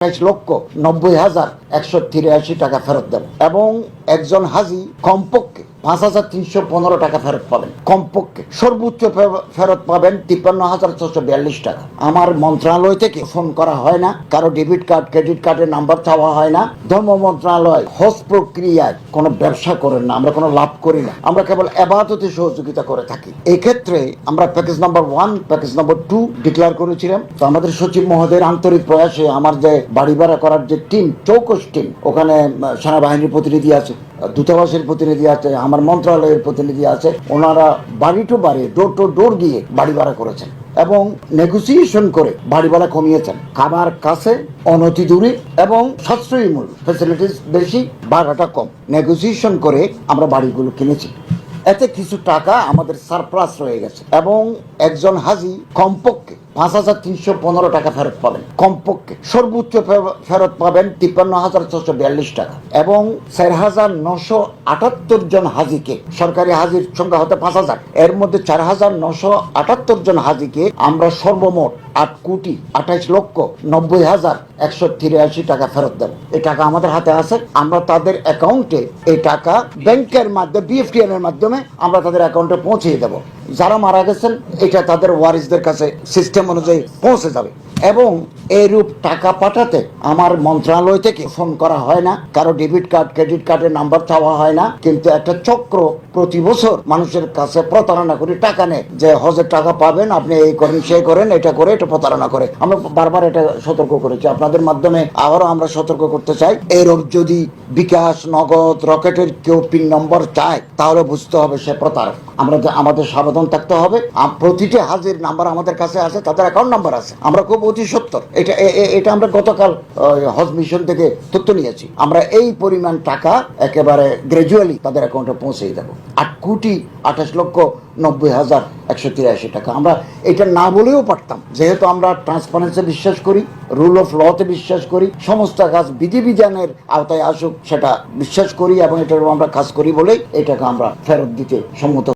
২৮,৯০,১৮৩ টাকা ফেরত দেন এবং একজন হাজি কমপক্ষে ৫,৩১৫ টাকা ফেরত পাবেন। কমপক্ষে সর্বোচ্চ ফেরত পাবেন ৫৩,৬৪২ টাকা। আমার মন্ত্রণালয় থেকে ফোন করা হয় না, কারো ডেবিট কার্ড ক্রেডিট কার্ডের নাম্বার চাওয়া হয় না। ধর্ম মন্ত্রণালয় হজ প্রক্রিয়ায় কোনো ব্যবসা করেন না, আমরা কোনো লাভ করি না, আমরা কেবল ইবাদতে সহযোগিতা করে থাকি। এই ক্ষেত্রে আমরা package number 1 package number 2 declare করেছিলাম। তো আমাদের সচিব মহোদয়ের আন্তরিক প্রয়াসে আমার যে বাড়ি ভাড়া করার যে টিম, চৌকস টিম, ওখানে সেনাবাহিনীর প্রতিনিধি আছে, দূতাবাসের প্রতিনিধি আছে, আমার মন্ত্রণালয়ের প্রতিনিধি আছে, ওনারা বাড়ি টু বাড়ি ডোর টু ডোর গিয়ে বাড়ি ভাড়া করেছেন এবং নেগোসিয়েশন করে বাড়ি ভাড়া কমিয়েছেন। খাবার কাছে, অনতি দূরে এবং সাশ্রয়ী মূল্য, ফ্যাসিলিটিস বেশি, ভাড়াটা কম। নেগোসিয়েশন করে আমরা বাড়িগুলো কিনেছি। এতে কিছু টাকা আমাদের সারপ্লাস রয়ে গেছে এবং একজন হাজি কমপক্ষে ৫,৩১৫ টাকা ফেরত পাবেন। কমপক্ষে সর্বোচ্চ ফেরত পাবেন ৫৩,৬৪২ টাকা এবং ৪,৯৭৮ জন হাজিকে, সরকারি হাজির সংখ্যা হতে ৫,০০০, এর মধ্যে ৪,৯৭৮ জন হাজিকে আমরা সর্বমোট ৮,২৮,৯০,১৮৩ টাকা ফেরত দেব। এই টাকা আমাদের হাতে আছে। আমরা তাদের অ্যাকাউন্টে এই টাকা ব্যাংকের মাধ্যমে, বিএফটিএন এর মাধ্যমে আমরা তাদের অ্যাকাউন্টে পৌঁছে দেব। যারা মারা গেছেন এটা তাদের ওয়ারিসদের কাছে সিস্টেম অনুযায়ী পৌঁছে যাবে এবং এইরূপ টাকা পাঠাতে আমার মন্ত্রণালয় থেকে ফোন করা হয় না, কারো ডেবিট কার্ড ক্রেডিট কার্ডের নাম্বার চাওয়া হয় না। কিন্তু একটা চক্র প্রতি বছর মানুষের কাছে প্রতারণা করে টাকা নেয় যে হজের টাকা পাবেন, আপনি এই করেন সেই করেন, এটা করে, এটা প্রতারণা করে। আমরা বারবার এটা সতর্ক করেছি, আপনাদের মাধ্যমে আবারও আমরা সতর্ক করতে চাই। এরূপ যদি বিকাশ, নগদ, রকেটের কেউ পিন নম্বর চায় তাহলে বুঝতে হবে সে প্রতারক। আমাদের সাবধান থাকতে হবে। প্রতিটি হাজির নাম্বার আমাদের কাছে আছে, তাদের অ্যাকাউন্ট নাম্বার আছে। আমরা খুব অতি সত্তর, এটা আমরা গতকাল হজ মিশন থেকে তথ্য নিয়েছি। আমরা এই পরিমাণ টাকা একেবারে গ্র্যাজুয়ালি তাদের অ্যাকাউন্টে পৌঁছে দেবো। ৮,২৮,৯০,১৮৩ টাকা। আমরা এটা না বলেও পারতাম, যেহেতু আমরা ট্রান্সপারেন্সি বিশ্বাস করি, রুল অফ লতে বিশ্বাস করি, সমস্ত কাজ বিধিবিধানের আওতায় আসুক সেটা বিশ্বাস করি এবং এটা আমরা কাজ করি বলেই এই টাকা আমরা ফেরত দিতে সম্মত।